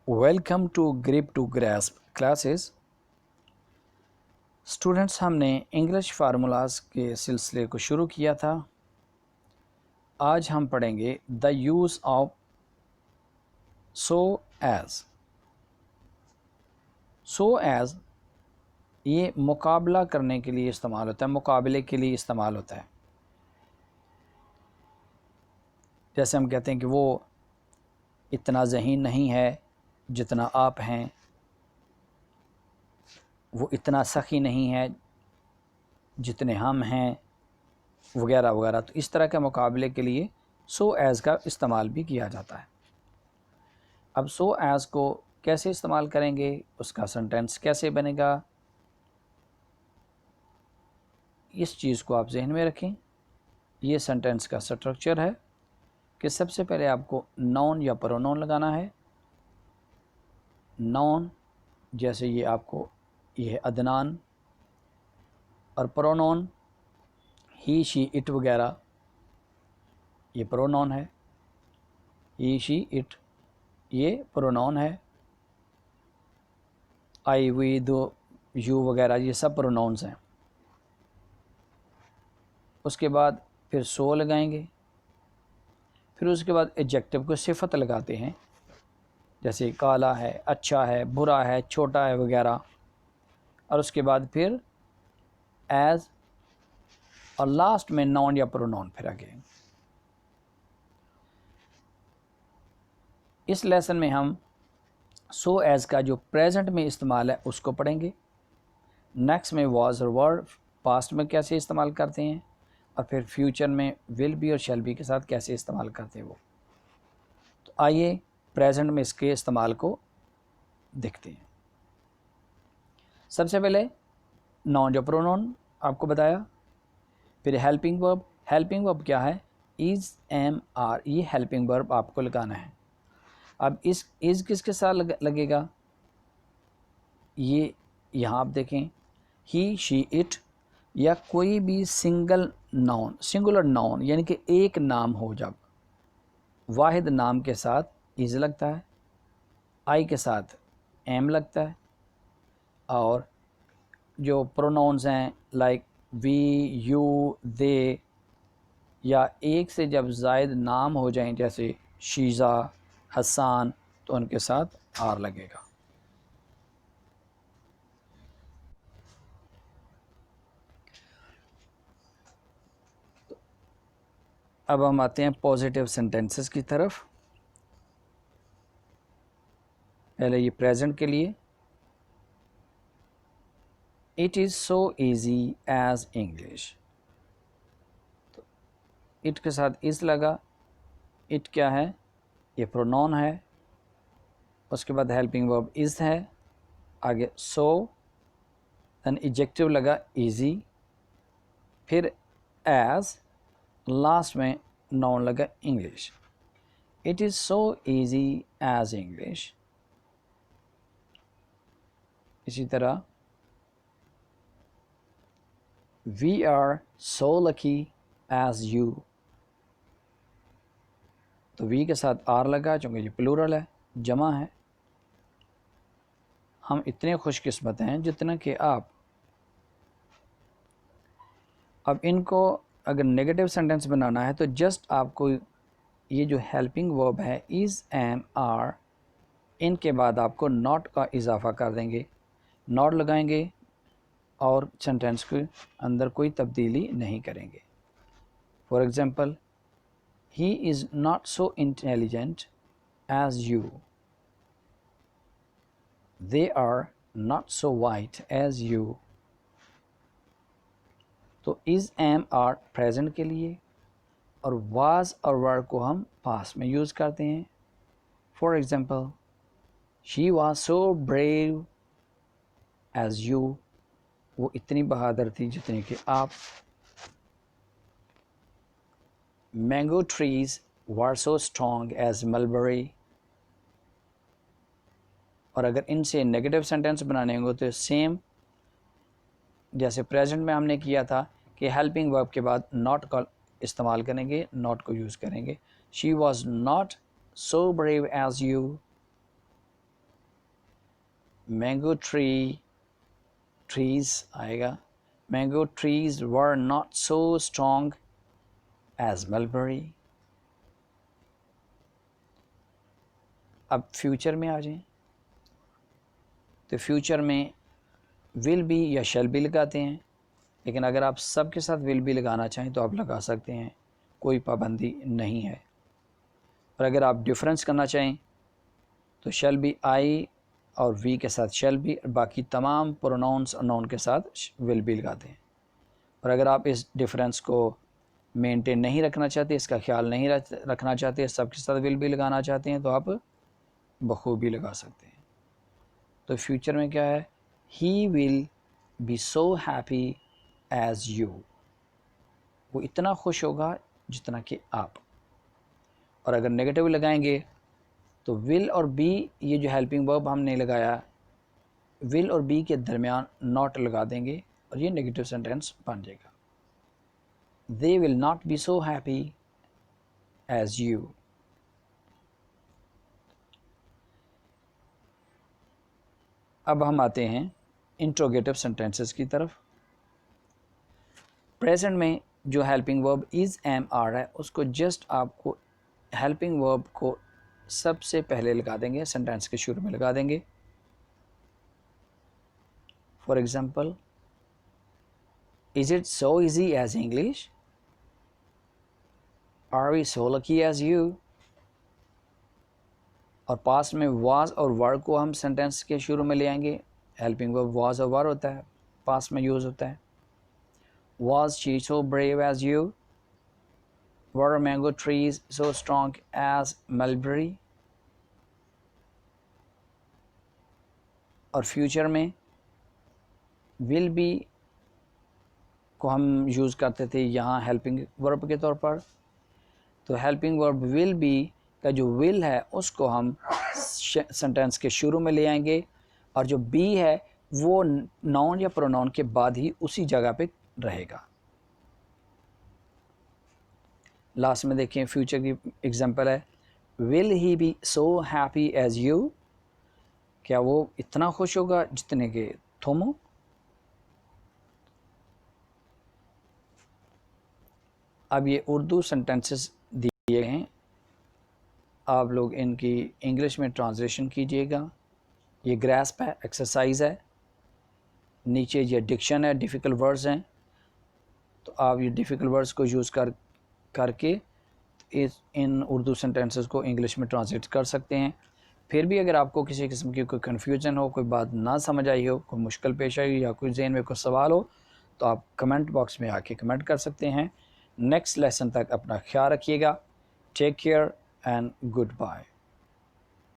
Welcome to grip to grasp classes. Students, हमने English formulas के सिलसिले को शुरू किया था। आज हम पढ़ेंगे the use of so as. So as ये मुकाबला करने के लिए इस्तेमाल होता है, मुकाबले के लिए इस्तेमाल होता है। जैसे हम कहते हैं कि वो इतना ज़हीन नहीं है जितना आप हैं, वो इतना सखी नहीं है जितने हम हैं, वगैरह वगैरह। तो इस तरह के मुकाबले के लिए सो एज़ का इस्तेमाल भी किया जाता है। अब सो एज़ को कैसे इस्तेमाल करेंगे, उसका सेंटेंस कैसे बनेगा, इस चीज़ को आप जहन में रखें। ये सेंटेंस का स्ट्रक्चर है कि सबसे पहले आपको नाउन या प्रोनाउन लगाना है। नाउन जैसे ये आपको ये है अदनान, और प्रोनाउन ही शी इट वगैरह, ये प्रोनाउन है। ही शी इट ये प्रोनाउन है। आई वी दो यू वगैरह ये सब प्रोनाउंस हैं। उसके बाद फिर सो लगाएंगे। फिर उसके बाद एडजेक्टिव को सिफत लगाते हैं, जैसे काला है, अच्छा है, बुरा है, छोटा है वगैरह। और उसके बाद फिर एज, और लास्ट में नाउन या प्रोनाउन फिर आगे। इस लेसन में हम सो एज का जो प्रेजेंट में इस्तेमाल है उसको पढ़ेंगे। नेक्स्ट में वाज और वर्ड पास्ट में कैसे इस्तेमाल करते हैं, और फिर फ्यूचर में विल बी और शैल बी के साथ कैसे इस्तेमाल करते हैं वो। तो आइए प्रेजेंट में इसके इस्तेमाल को देखते हैं। सबसे पहले नाउन या प्रोनाउन आपको बताया, फिर हेल्पिंग वर्ब। हेल्पिंग वर्ब क्या है? इज़, एम, आर, ये हेल्पिंग वर्ब आपको लगाना है। अब इज़ किसके साथ लगेगा? ये यहाँ आप देखें, ही, शी, इट, या कोई भी सिंगल नाउन, सिंगुलर नाउन यानी कि एक नाम हो, जब वाहिद नाम के साथ इज़ लगता है, आई के साथ एम लगता है, और जो प्रोनाउंस हैं लाइक वी, यू, दे, या एक से जब ज़ायद नाम हो जाएं जैसे शीज़ा, हसान, तो उनके साथ आर लगेगा। अब हम आते हैं पॉजिटिव सेंटेंसेस की तरफ। पहले ये प्रेजेंट के लिए, it is so easy as English. तो इट के साथ इज़ लगा। इट क्या है? ये प्रोनाउन है। उसके बाद हेल्पिंग वर्ब इज़ है, आगे सो, देन एडजेक्टिव लगा ईजी, फिर एज, लास्ट में नाउन लगा English. It is so easy as English. इसी तरह we are so lucky as you. तो वी के साथ आर लगा चूँकि ये प्लूरल है, जमा है। हम इतने खुशकिस्मत हैं जितना कि आप। अब इनको अगर नेगेटिव सेंटेंस बनाना है तो जस्ट आपको ये जो हेल्पिंग वर्ब है इज़, एम, आर, इनके बाद आपको नॉट का इजाफा कर देंगे, नॉट लगाएंगे और सेंटेंस के अंदर कोई तब्दीली नहीं करेंगे। For example, he is not so intelligent as you, they are not so white as you. तो इज़, एम, आर प्रेजेंट के लिए, और वाज और वर को हम पास्ट में यूज़ करते हैं। For example, she was so brave as you, वो इतनी बहादुर थी जितनी कि आप। Mango trees were so strong as mulberry. और अगर इनसे नेगेटिव सेंटेंस बनाने होंगे तो सेम जैसे प्रेजेंट में हमने किया था कि हेल्पिंग वर्ब के बाद नॉट का इस्तेमाल करेंगे, नॉट को यूज़ करेंगे। She was not so brave as you, mango trees आएगा, mango trees were not so strong as mulberry. अब फ्यूचर में आ जाएं, तो फ्यूचर में विल बी या शैल बी लगाते हैं, लेकिन अगर आप सब के साथ विल बी लगाना चाहें तो आप लगा सकते हैं, कोई पाबंदी नहीं है। और अगर आप डिफरेंस करना चाहें तो शैल बी आई और वी के साथ शैल बी, बाकी तमाम प्रोनाउंस और नाउन के साथ विल बी लगाते हैं। और अगर आप इस डिफरेंस को मेंटेन नहीं रखना चाहते, इसका ख्याल नहीं रखना चाहते, सबके साथ विल बी लगाना चाहते हैं, तो आप बखूबी लगा सकते हैं। तो फ्यूचर में क्या है, he will be so happy as you, वो इतना खुश होगा जितना कि आप। और अगर नेगेटिव लगाएंगे तो विल और बी, ये जो हेल्पिंग वर्ब हमने लगाया, विल और बी के दरमियान नॉट लगा देंगे और ये नेगेटिव सेंटेंस बन जाएगा। They will not be so happy as you. अब हम आते हैं इंट्रोगेटिव सेंटेंसेस की तरफ। प्रेजेंट में जो helping verb is am are है, उसको जस्ट आपको हेल्पिंग वर्ब को सबसे पहले लगा देंगे, सेंटेंस के शुरू में लगा देंगे। For example, is it so easy as English, are we so lucky as you. और पास्ट में वाज और वर को हम सेंटेंस के शुरू में ले आएंगे। हेल्पिंग वर्ब वाज और वर होता है, पास्ट में यूज़ होता है। Was she so brave as you? Were mango trees so strong as mulberry? और फ्यूचर में will be को हम यूज़ करते थे यहाँ हेल्पिंग वर्ब के तौर पर। तो हेल्पिंग वर्ब will be का जो will है उसको हम सेंटेंस के शुरू में ले आएंगे, और जो be है वो नाउन या प्रोनाउन के बाद ही उसी जगह पे रहेगा। लास्ट में देखिए फ्यूचर की एग्जांपल है, will he be so happy as you, क्या वो इतना खुश होगा जितने के तुम हो। अब ये उर्दू सेंटेंसेस दिए हैं, आप लोग इनकी इंग्लिश में ट्रांसलेशन कीजिएगा। ये ग्रास्प है, एक्सरसाइज है, नीचे ये डिक्शन है, डिफ़िकल्ट वर्ड्स हैं, तो आप ये डिफ़िकल्ट वर्ड्स को यूज़ करके इन उर्दू सेंटेंसेस को इंग्लिश में ट्रांसलेट कर सकते हैं। फिर भी अगर आपको किसी किस्म की कोई कन्फ्यूज़न हो, कोई बात ना समझ आई हो, कोई मुश्किल पेश आई हो, या कोई ज़हन में कोई सवाल हो, तो आप कमेंट बॉक्स में आके कमेंट कर सकते हैं। नेक्स्ट लेसन तक अपना ख्याल रखिएगा। Take care and good bye.